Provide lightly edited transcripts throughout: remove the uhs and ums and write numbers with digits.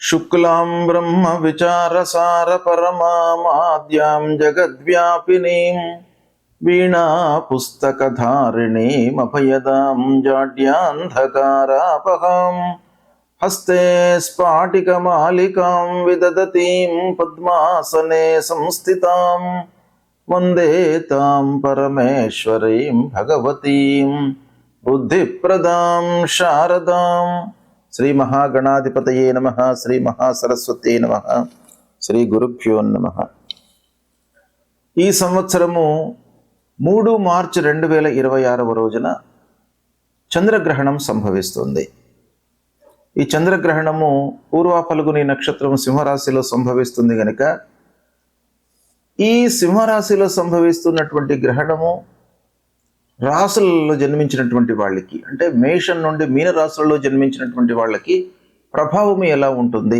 శుక్లాం బ్రహ్మ విచారసార పరమాద్యాం జగద్వ్యాపినీం వీణా పుస్తకధారిణీమభయదాం జాడ్యాంధకారాపహాం హస్తే స్ఫాటికమాలికాం విదదతీం పద్మాసనే సంస్థితాం వందే తాం పరమేశ్వరీం భగవతీం బుద్ధిప్రదాం శారదాం. శ్రీ మహాగణాధిపతయే నమః. శ్రీ మహాసరస్వతే నమః. శ్రీ గురుభ్యో నమః. ఈ సంవత్సరము 3 మార్చి 2026 రోజున చంద్రగ్రహణం సంభవిస్తుంది. ఈ చంద్రగ్రహణము పూర్వ ఫల్గుని నక్షత్రం సింహరాశిలో సంభవిస్తుంది కనుక ఈ సింహరాశిలో సంభవిస్తున్నటువంటి గ్రహణము రాశులలో జన్మించినటువంటి వాళ్ళకి, అంటే మేషం నుండి మీన రాశులలో జన్మించినటువంటి వాళ్ళకి ప్రభావం ఎలా ఉంటుంది,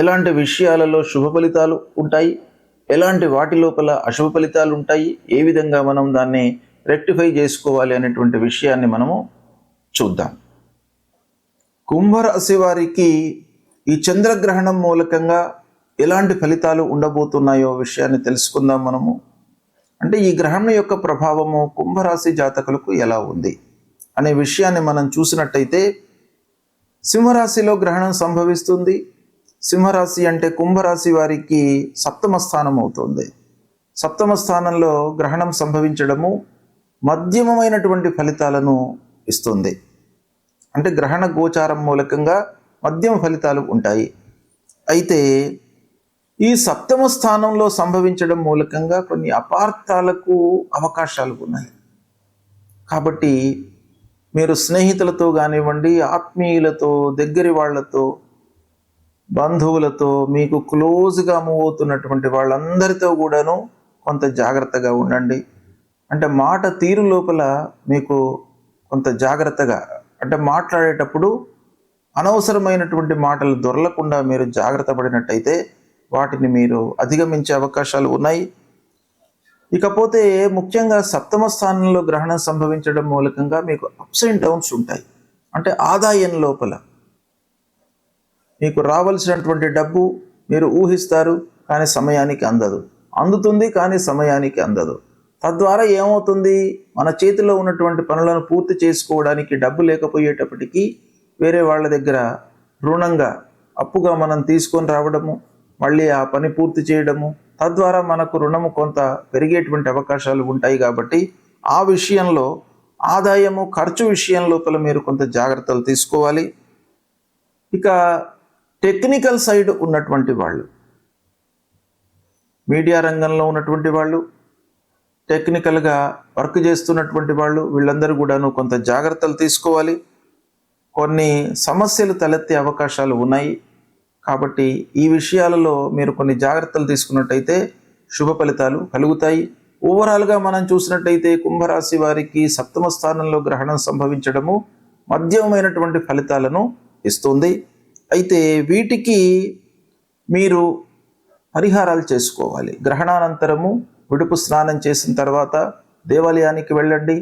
ఎలాంటి విషయాలలో శుభ ఫలితాలు ఉంటాయి, ఎలాంటి వాటి లోపల అశుభ ఫలితాలు ఉంటాయి, ఏ విధంగా మనం దాన్ని రెక్టిఫై చేసుకోవాలి అనేటువంటి విషయాన్ని మనము చూద్దాం. కుంభరాశి వారికి ఈ చంద్రగ్రహణం మూలకంగా ఎలాంటి ఫలితాలు ఉండబోతున్నాయో విషయాన్ని తెలుసుకుందాం మనము. అంటే ఈ గ్రహణం యొక్క ప్రభావము కుంభరాశి జాతకులకు ఎలా ఉంది అనే విషయాన్ని మనం చూసినట్టయితే, సింహరాశిలో గ్రహణం సంభవిస్తుంది. సింహరాశి అంటే కుంభరాశి వారికి 7వ స్థానం అవుతుంది. 7వ స్థానంలో గ్రహణం సంభవించడము మధ్యమమైనటువంటి ఫలితాలను ఇస్తుంది. అంటే గ్రహణ గోచారం మూలకంగా మధ్యమ ఫలితాలు ఉంటాయి. అయితే ఈ 7వ స్థానంలో సంభవించడం మూలకంగా కొన్ని అపార్థాలకు అవకాశాలు ఉన్నాయి. కాబట్టి మీరు స్నేహితులతో కానివ్వండి, ఆత్మీయులతో, దగ్గరి వాళ్ళతో, బంధువులతో, మీకు క్లోజ్గా మూవ్ అవుతున్నటువంటి వాళ్ళందరితో కూడాను కొంత జాగ్రత్తగా ఉండండి. అంటే మాట తీరు లోపల మీకు కొంత జాగ్రత్తగా, అంటే మాట్లాడేటప్పుడు అనవసరమైనటువంటి మాటలు దొరలకుండా మీరు జాగ్రత్త పడినట్టయితే వాటిని మీరు అధిగమించే అవకాశాలు ఉన్నాయి. ఇకపోతే ముఖ్యంగా 7వ స్థానంలో గ్రహణం సంభవించడం మూలకంగా మీకు అప్స్ అండ్ డౌన్స్ ఉంటాయి. అంటే ఆదాయం లోపల మీకు రావాల్సినటువంటి డబ్బు మీరు ఊహిస్తారు, కానీ సమయానికి అందదు, అందుతుంది కానీ సమయానికి అందదు. తద్వారా ఏమవుతుంది, మన చేతిలో ఉన్నటువంటి పనులను పూర్తి చేసుకోవడానికి డబ్బు లేకపోయేటప్పటికీ వేరే వాళ్ళ దగ్గర రుణంగా అప్పుగా మనం తీసుకొని రావడము, మళ్ళీ ఆ పని పూర్తి చేయడము, తద్వారా మనకు రుణము కొంత పెరిగేటువంటి అవకాశాలు ఉంటాయి. కాబట్టి ఆ విషయంలో ఆదాయము ఖర్చు విషయం లోపల మీరు కొంత జాగ్రత్తలు తీసుకోవాలి. ఇక టెక్నికల్ సైడ్ ఉన్నటువంటి వాళ్ళు, మీడియా రంగంలో ఉన్నటువంటి వాళ్ళు, టెక్నికల్గా వర్క్ చేస్తున్నటువంటి వాళ్ళు, వీళ్ళందరూ కూడాను కొంత జాగ్రత్తలు తీసుకోవాలి. కొన్ని సమస్యలు తలెత్తే అవకాశాలు ఉన్నాయి. కాబట్టి ఈ విషయాలలో మీరు కొన్ని జాగ్రత్తలు తీసుకున్నట్టయితే శుభ ఫలితాలు కలుగుతాయి. ఓవరాల్గా మనం చూసినట్టయితే కుంభరాశి వారికి 7వ స్థానంలో గ్రహణం సంభవించడము మధ్యమైనటువంటి ఫలితాలను ఇస్తుంది. అయితే వీటికి మీరు పరిహారాలు చేసుకోవాలి. గ్రహణానంతరము విడుపు స్నానం చేసిన తర్వాత దేవాలయానికి వెళ్ళండి.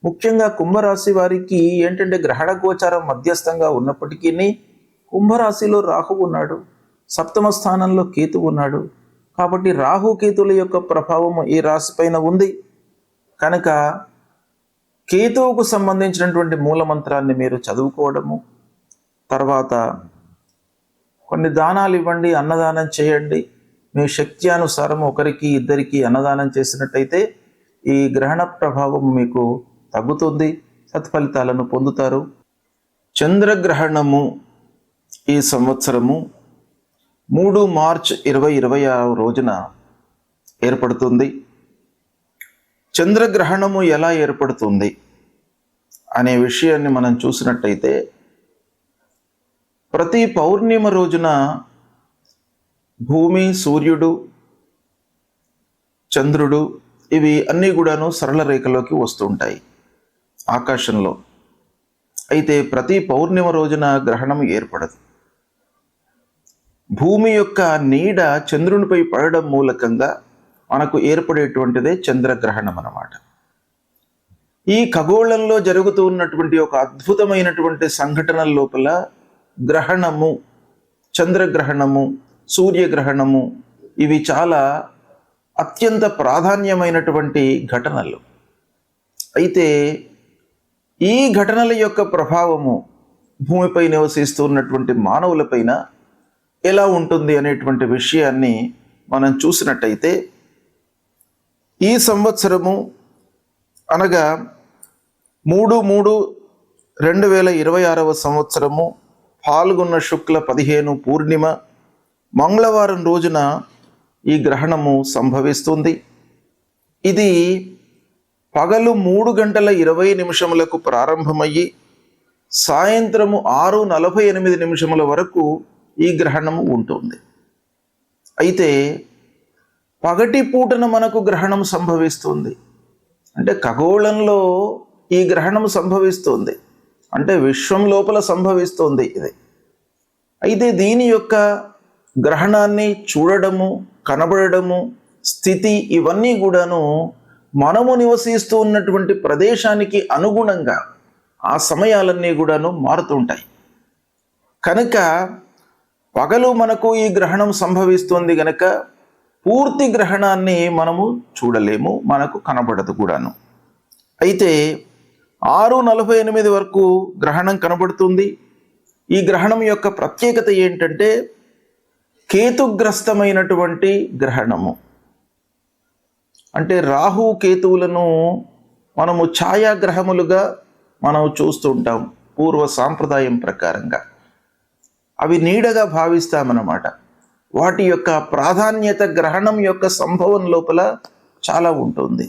ముఖ్యంగా కుంభరాశి వారికి ఏంటంటే గ్రహణ గోచారం మధ్యస్థంగా ఉన్నప్పటికీ కుంభరాశిలో రాహు ఉన్నాడు, 7వ స్థానంలో కేతు ఉన్నాడు. కాబట్టి రాహు కేతుల యొక్క ప్రభావం ఈ రాశి పైన ఉంది కనుక కేతువుకు సంబంధించినటువంటి మూలమంత్రాన్ని మీరు చదువుకోవడము, తర్వాత కొన్ని దానాలు ఇవ్వండి, అన్నదానం చేయండి. మీ శక్తి అనుసారం ఒకరికి ఇద్దరికి అన్నదానం చేసినట్టయితే ఈ గ్రహణ ప్రభావం మీకు తగ్గుతుంది, సత్ఫలితాలను పొందుతారు. చంద్రగ్రహణము ఈ సంవత్సరము 3 మార్చి 2026 రోజున ఏర్పడుతుంది. చంద్రగ్రహణము ఎలా ఏర్పడుతుంది అనే విషయాన్ని మనం చూసినట్టయితే, ప్రతి పౌర్ణిమ రోజున భూమి, సూర్యుడు, చంద్రుడు ఇవి అన్నీ కూడాను సరళ రేఖలోకి వస్తూ ఉంటాయి ఆకాశంలో. అయితే ప్రతి పౌర్ణిమ రోజున గ్రహణం ఏర్పడదు. భూమి యొక్క నీడ చంద్రునిపై పడడం మూలకంగా మనకు ఏర్పడేటువంటిదే చంద్రగ్రహణం అన్నమాట. ఈ ఖగోళంలో జరుగుతూ ఉన్నటువంటి ఒక అద్భుతమైనటువంటి సంఘటన లోపల గ్రహణము చంద్రగ్రహణము, సూర్యగ్రహణము ఇవి చాలా అత్యంత ప్రాధాన్యమైనటువంటి ఘటనలు. అయితే ఈ ఘటనల యొక్క ప్రభావము భూమిపై నివసిస్తున్నటువంటి మానవులపైన ఎలా ఉంటుంది అనేటువంటి విషయాన్ని మనం చూసినట్టయితే, ఈ సంవత్సరము అనగా 3/3/2026 సంవత్సరము పాల్గొన్న శుక్ల 15 పూర్ణిమ మంగళవారం రోజున ఈ గ్రహణము సంభవిస్తుంది. ఇది పగలు 3:20 ప్రారంభమయ్యి సాయంత్రము 6:48 వరకు ఈ గ్రహణము ఉంటుంది. అయితే పగటి పూటన మనకు గ్రహణం సంభవిస్తుంది. అంటే ఖగోళంలో ఈ గ్రహణం సంభవిస్తుంది, అంటే విశ్వం లోపల సంభవిస్తుంది ఇది. అయితే దీని యొక్క గ్రహణాన్ని చూడడము, కనబడము, స్థితి ఇవన్నీ కూడాను మనము నివసిస్తూ ఉన్నటువంటి ప్రదేశానికి అనుగుణంగా ఆ సమయాలన్నీ కూడాను మారుతుంటాయి. కనుక పగలు మనకు ఈ గ్రహణం సంభవిస్తుంది గనక పూర్తి గ్రహణాన్ని మనము చూడలేము, మనకు కనబడదు కూడాను. అయితే 6:48 వరకు గ్రహణం కనబడుతుంది. ఈ గ్రహణం యొక్క ప్రత్యేకత ఏంటంటే కేతుగ్రస్తమైనటువంటి గ్రహణము. అంటే రాహు కేతువులను మనము ఛాయాగ్రహములుగా మనం చూస్తూ ఉంటాం పూర్వ సాంప్రదాయం ప్రకారంగా. అవి నీడగా భావిస్తామన్నమాట. వాటి యొక్క ప్రాధాన్యత గ్రహణం యొక్క సంభవం లోపల చాలా ఉంటుంది.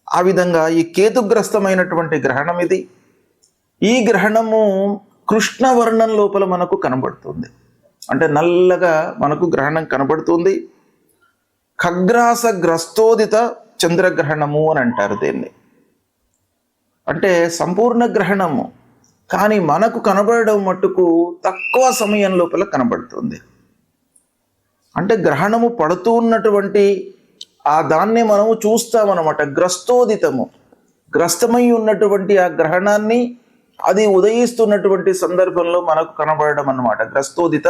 ఆ విధంగా ఈ కేతుగ్రస్తమైనటువంటి గ్రహణం ఇది. ఈ గ్రహణము కృష్ణవర్ణం లోపల మనకు కనబడుతుంది. అంటే నల్లగా మనకు గ్రహణం కనబడుతుంది. ఖగ్రాస గ్రస్తోదిత చంద్రగ్రహణము అని అంటారు దీన్ని. అంటే సంపూర్ణ గ్రహణము, కానీ మనకు కనబడడం మట్టుకు తక్కువ సమయం లోపల కనబడుతుంది. అంటే గ్రహణము పడుతూ ఉన్నటువంటి ఆ దాన్ని మనము చూస్తామన్నమాట. గ్రస్తోదితము, గ్రస్తమై ఉన్నటువంటి ఆ గ్రహణాన్ని అది ఉదయిస్తున్నటువంటి సందర్భంలో మనకు కనబడడం అన్నమాట, గ్రస్తోదిత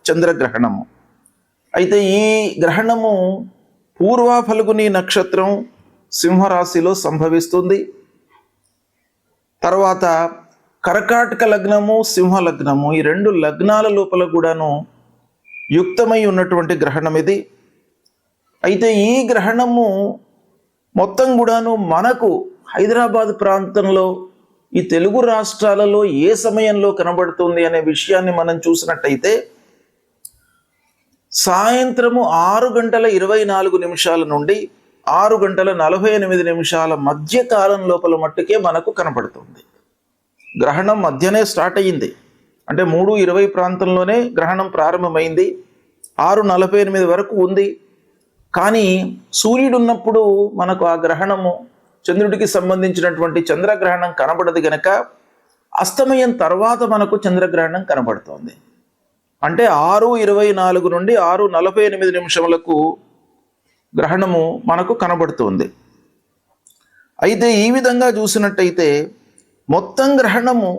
చంద్రగ్రహణము. అయితే ఈ గ్రహణము పూర్వ ఫల్గుని నక్షత్రం సింహరాశిలో సంభవిస్తుంది. తర్వాత కర్కాటక లగ్నము, సింహ లగ్నము, ఈ 2 లగ్నాల లోపల కూడాను యుక్తమై ఉన్నటువంటి గ్రహణం ఇది. అయితే ఈ గ్రహణము మొత్తం కూడాను మనకు హైదరాబాద్ ప్రాంతంలో ఈ తెలుగు రాష్ట్రాలలో ఏ సమయంలో కనబడుతుంది అనే విషయాన్ని మనం చూసినట్టయితే సాయంత్రము 6:24 నుండి 6:48 మధ్య కాలం లోపల మట్టుకే మనకు కనబడుతుంది. గ్రహణం మధ్యనే స్టార్ట్ అయ్యింది. అంటే 3:20 ప్రాంతంలోనే గ్రహణం ప్రారంభమైంది, 6:48 వరకు ఉంది. కానీ సూర్యుడు ఉన్నప్పుడు మనకు ఆ గ్రహణము, చంద్రుడికి సంబంధించినటువంటి చంద్రగ్రహణం కనబడదు గనక అస్తమయం తర్వాత మనకు చంద్రగ్రహణం కనబడుతోంది. అంటే 6:24 నుండి 6:48 గ్రహణము మనకు కనబడుతుంది. అయితే ఈ విధంగా చూసినట్టయితే మొత్తం గ్రహణము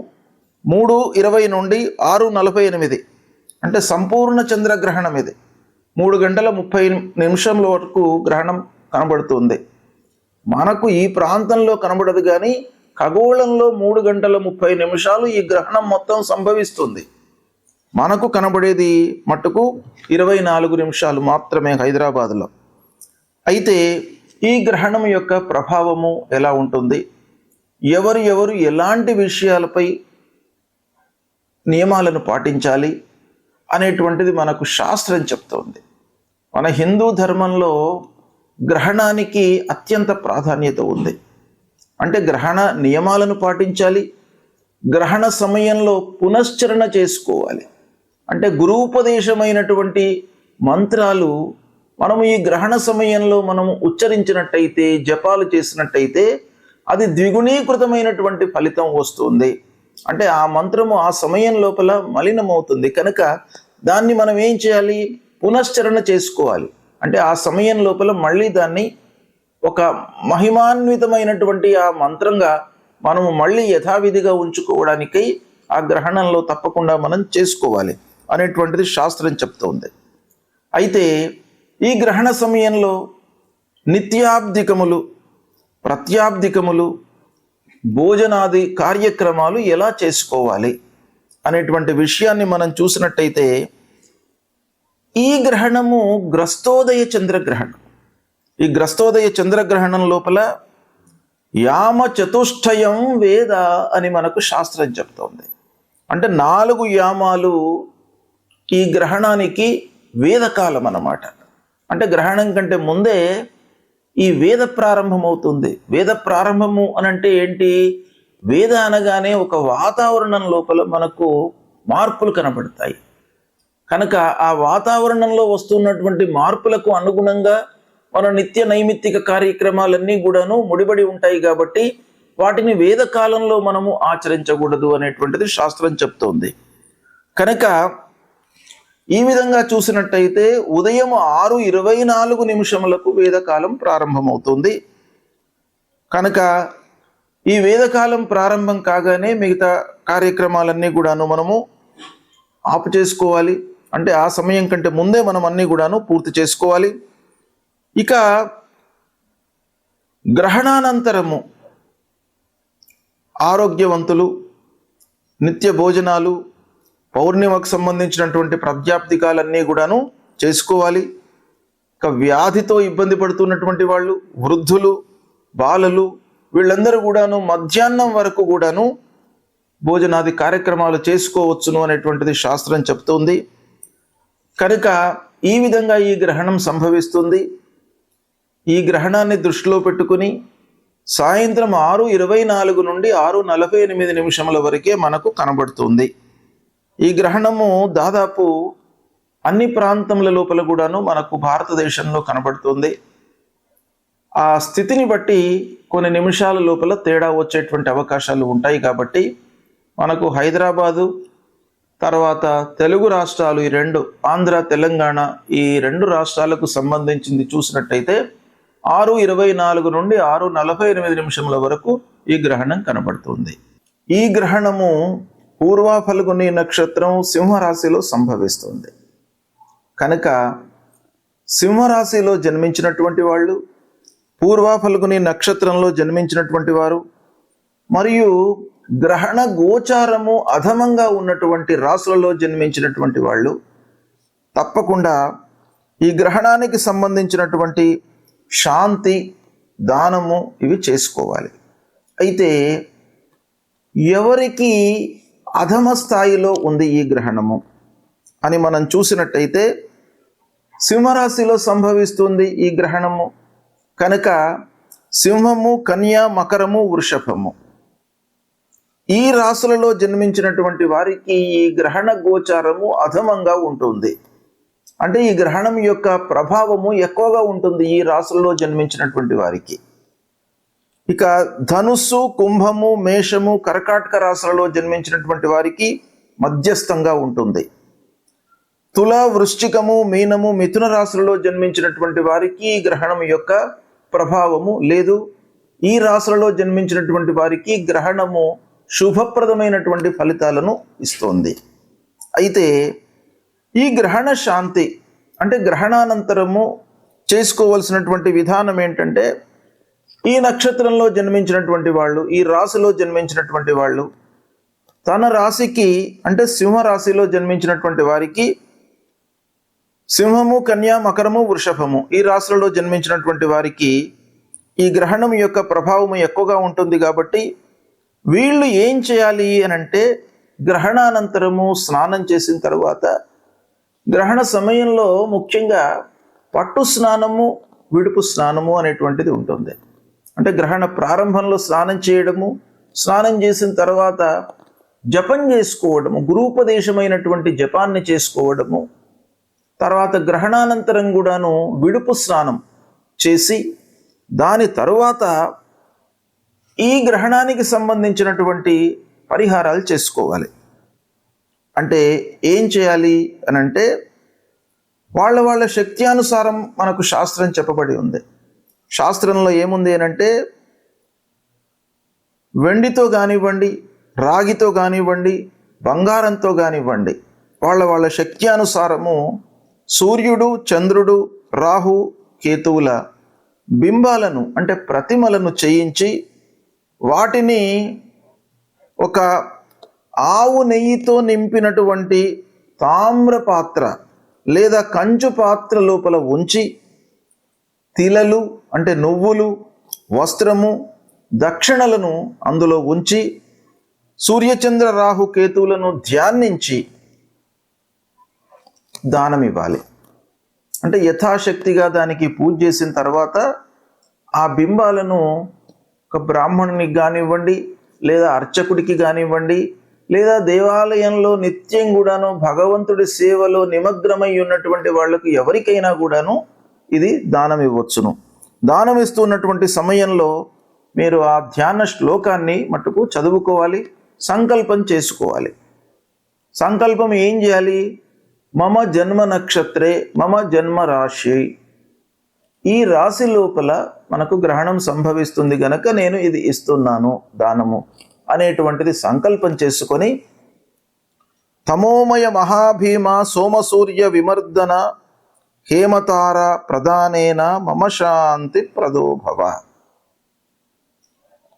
3:20 నుండి 6:48, అంటే సంపూర్ణ చంద్రగ్రహణం ఇది. 3:30 వరకు గ్రహణం కనబడుతుంది. మనకు ఈ ప్రాంతంలో కనబడదు, కానీ ఖగోళంలో 3:30 ఈ గ్రహణం మొత్తం సంభవిస్తుంది. మనకు కనబడేది మట్టుకు 24 నిమిషాలు మాత్రమే హైదరాబాద్లో. అయితే ఈ గ్రహణం యొక్క ప్రభావము ఎలా ఉంటుంది, ఎవరు ఎలాంటి విషయాలపై నియమాలను పాటించాలి అనేటువంటిది మనకు శాస్త్రం చెప్తోంది. మన హిందూ ధర్మంలో గ్రహణానికి అత్యంత ప్రాధాన్యత ఉంది. అంటే గ్రహణ నియమాలను పాటించాలి, గ్రహణ సమయంలో పునశ్చరణ చేసుకోవాలి. అంటే గురూపదేశమైనటువంటి మంత్రాలు మనము ఈ గ్రహణ సమయంలో మనము ఉచ్చరించినట్టయితే, జపాలు చేసినట్టయితే అది ద్విగుణీకృతమైనటువంటి ఫలితం వస్తుంది. అంటే ఆ మంత్రము ఆ సమయం లోపల మలినమవుతుంది కనుక దాన్ని మనం ఏం చేయాలి, పునశ్చరణ చేసుకోవాలి. అంటే ఆ సమయం లోపల మళ్ళీ దాన్ని ఒక మహిమాన్వితమైనటువంటి ఆ మంత్రంగా మనము మళ్ళీ యథావిధిగా ఉంచుకోవడానికై ఆ గ్రహణంలో తప్పకుండా మనం చేసుకోవాలి. అనేటువంటిది శాస్త్రం చెప్తోంది. అయితే ఈ గ్రహణ సమయంలో నిత్యాబ్దికములు, ప్రత్యాబ్దికములు, భోజనాది కార్యక్రమాలు ఎలా చేసుకోవాలి అనేటువంటి విషయాన్ని మనం చూసినట్టయితే, ఈ గ్రహణము గ్రస్తోదయ చంద్రగ్రహణం. ఈ గ్రస్తోదయ చంద్రగ్రహణం లోపల యామ చతుష్టయం వేద అని మనకు శాస్త్రం చెప్తోంది. అంటే 4 యామాలు ఈ గ్రహణానికి వేదకాలం అన్నమాట. అంటే గ్రహణం కంటే ముందే ఈ వేద ప్రారంభం అవుతుంది. వేద ప్రారంభము అనంటే ఏంటి? వేద అనగానే ఒక వాతావరణం లోపల మనకు మార్పులు కనబడతాయి. కనుక ఆ వాతావరణంలో వస్తున్నటువంటి మార్పులకు అనుగుణంగా మన నిత్య నైమిత్తిక కార్యక్రమాలన్నీ కూడాను ముడిపడి ఉంటాయి. కాబట్టి వాటిని వేదకాలంలో మనము ఆచరించకూడదు అనేటువంటిది శాస్త్రం చెప్తోంది. కనుక ఈ విధంగా చూసినట్టయితే ఉదయం 6:24 వేదకాలం ప్రారంభమవుతుంది. కనుక ఈ వేదకాలం ప్రారంభం కాగానే మిగతా కార్యక్రమాలన్నీ కూడాను మనము ఆపు చేసుకోవాలి. అంటే ఆ సమయం కంటే ముందే మనం అన్నీ కూడాను పూర్తి చేసుకోవాలి. ఇక గ్రహణానంతరము ఆరోగ్యవంతులు, నిత్య భోజనాలు, పౌర్ణిమకు సంబంధించినటువంటి ప్రాప్త్యాప్తికాలన్నీ కూడాను చేసుకోవాలి. ఇక వ్యాధితో ఇబ్బంది పడుతున్నటువంటి వాళ్ళు, వృద్ధులు, బాలలు, వీళ్ళందరూ కూడాను మధ్యాహ్నం వరకు కూడాను భోజనాది కార్యక్రమాలు చేసుకోవచ్చును అనేటువంటిది శాస్త్రం చెప్తుంది. కనుక ఈ విధంగా ఈ గ్రహణం సంభవిస్తుంది. ఈ గ్రహణాన్ని దృష్టిలో పెట్టుకుని సాయంత్రం 6:24 నుండి 6:48 వరకే మనకు కనబడుతుంది. ఈ గ్రహణము దాదాపు అన్ని ప్రాంతముల లోపల కూడాను మనకు భారతదేశంలో కనబడుతుంది. ఆ స్థితిని బట్టి కొన్ని నిమిషాల లోపల తేడా వచ్చేటువంటి అవకాశాలు ఉంటాయి. కాబట్టి మనకు హైదరాబాదు, తర్వాత తెలుగు రాష్ట్రాలు, ఈ 2 ఆంధ్ర, తెలంగాణ, ఈ 2 రాష్ట్రాలకు సంబంధించింది చూసినట్టయితే 6:24 నుండి 6:48 వరకు ఈ గ్రహణం కనబడుతుంది. ఈ గ్రహణము పూర్వ ఫల్గుని నక్షత్రం సింహరాశిలో సంభవిస్తుంది. కనుక సింహరాశిలో జన్మించినటువంటి వాళ్ళు, పూర్వ ఫల్గుని నక్షత్రంలో జన్మించినటువంటి వారు, మరియు గ్రహణ గోచారము అధమంగా ఉన్నటువంటి రాశులలో జన్మించినటువంటి వాళ్ళు తప్పకుండా ఈ గ్రహణానికి సంబంధించినటువంటి శాంతి, దానము ఇవి చేసుకోవాలి. అయితే ఎవరికి అధమ స్థాయిలో ఉంది ఈ గ్రహణము అని మనం చూసినట్టయితే, సింహరాశిలో సంభవిస్తుంది ఈ గ్రహణము. కనుక సింహము, కన్య, మకరము, వృషభము, ఈ రాశులలో జన్మించినటువంటి వారికి ఈ గ్రహణ గోచారము అధమంగా ఉంటుంది. అంటే ఈ గ్రహణం యొక్క ప్రభావము ఎక్కువగా ఉంటుంది ఈ రాశులలో జన్మించినటువంటి వారికి. ఇక ధనుస్సు, కుంభము, మేషము, కర్కాటక రాశులలో జన్మించినటువంటి వారికి మధ్యస్థంగా ఉంటుంది. తుల, వృశ్చికము, మీనము, మిథున రాశులలో జన్మించినటువంటి వారికి ఈ గ్రహణం యొక్క ప్రభావము లేదు. ఈ రాశులలో జన్మించినటువంటి వారికి గ్రహణము శుభప్రదమైనటువంటి ఫలితాలను ఇస్తోంది. అయితే ఈ గ్రహణ శాంతి అంటే గ్రహణానంతరము చేసుకోవలసినటువంటి విధానం ఏంటంటే, ఈ నక్షత్రంలో జన్మించినటువంటి వాళ్ళు, ఈ రాశిలో జన్మించినటువంటి వాళ్ళు, తన రాశికి అంటే సింహరాశిలో జన్మించినటువంటి వారికి సింహము, కన్య, మకరము, వృషభము, ఈ రాశులలో జన్మించినటువంటి వారికి ఈ గ్రహణం యొక్క ప్రభావము ఎక్కువగా ఉంటుంది. కాబట్టి వీళ్ళు ఏం చేయాలి అని అంటే, గ్రహణానంతరము స్నానం చేసిన తర్వాత గ్రహణ సమయంలో ముఖ్యంగా పట్టు స్నానము, విడుపు స్నానము అనేటువంటిది ఉంటుంది. అంటే గ్రహణ ప్రారంభంలో స్నానం చేయడము, స్నానం చేసిన తర్వాత జపం చేసుకోవడము, గురూపదేశమైనటువంటి జపాన్ని చేసుకోవడము, తర్వాత గ్రహణానంతరం కూడాను విడుపు స్నానం చేసి దాని తరువాత ఈ గ్రహణానికి సంబంధించినటువంటి పరిహారాలు చేసుకోవాలి. అంటే ఏం చేయాలి అని అంటే, వాళ్ళ శక్తి అనుసారం మనకు శాస్త్రం చెప్పబడి ఉంది. శాస్త్రంలో ఏముంది అని అంటే, వెండితో కానివ్వండి, రాగితో కానివ్వండి, బంగారంతో కానివ్వండి, వాళ్ళ వాళ్ళ శక్త్యానుసారము సూర్యుడు, చంద్రుడు, రాహు, కేతువుల బింబాలను అంటే ప్రతిమలను చేయించి వాటిని ఒక ఆవు నెయ్యితో నింపినటువంటి తామ్ర పాత్ర లేదా కంచు పాత్ర లోపల ఉంచి తిలలు అంటే నువ్వులు, వస్త్రము, దక్షిణలను అందులో ఉంచి సూర్యచంద్ర రాహు కేతువులను ధ్యానించి దానం ఇవ్వాలి. అంటే యథాశక్తిగా దానికి పూజ చేసిన తర్వాత ఆ బింబాలను ఒక బ్రాహ్మణునికి కానివ్వండి, లేదా అర్చకుడికి కానివ్వండి, లేదా దేవాలయంలో నిత్యం కూడాను భగవంతుడి సేవలో నిమగ్నమై ఉన్నటువంటి వాళ్ళకు ఎవరికైనా కూడాను ఇది దానం ఇవ్వచ్చును. దానం ఇస్తున్నటువంటి సమయంలో మీరు ఆ ధ్యాన శ్లోకాన్ని మట్టుకు చదువుకోవాలి, సంకల్పం చేసుకోవాలి. సంకల్పం ఏం చేయాలి? మమ జన్మ నక్షత్రే మమ జన్మ రాశి, ఈ రాశి లోపల మనకు గ్రహణం సంభవిస్తుంది గనక నేను ఇది ఇస్తున్నాను దానము అనేటువంటిది సంకల్పం చేసుకొని తమోమయ మహాభీమ సోమసూర్య విమర్దన హేమతార ప్రధానేన మమ శాంతి ప్రదోభవ.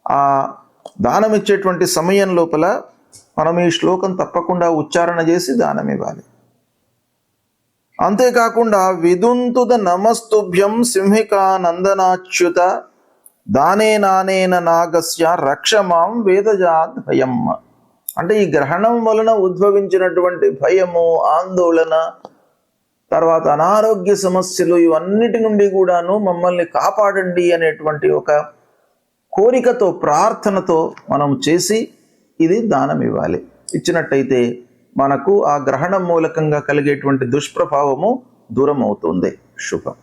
ఆ దానం ఇచ్చేటువంటి సమయం లోపల మనం ఈ శ్లోకం తప్పకుండా ఉచ్చారణ చేసి దానం ఇవ్వాలి. అంతేకాకుండా విదుంతుద నమస్తుభ్యం సింహికా నందనాచ్యుత దానేనానేన నాగస్య రక్షమాం వేదజాత్ భయం. అంటే ఈ గ్రహణం వలన ఉద్భవించినటువంటి భయము, ఆందోళన, తర్వాత అనారోగ్య సమస్యలు, ఇవన్నిటి నుండి కూడాను మమ్మల్ని కాపాడండి అనేటువంటి ఒక కోరికతో, ప్రార్థనతో మనం చేసి ఇది దానం ఇవ్వాలి. ఇచ్చినట్టయితే మనకు ఆ గ్రహణం మూలకంగా కలిగేటువంటి దుష్ప్రభావము దూరం అవుతుంది. శుభం.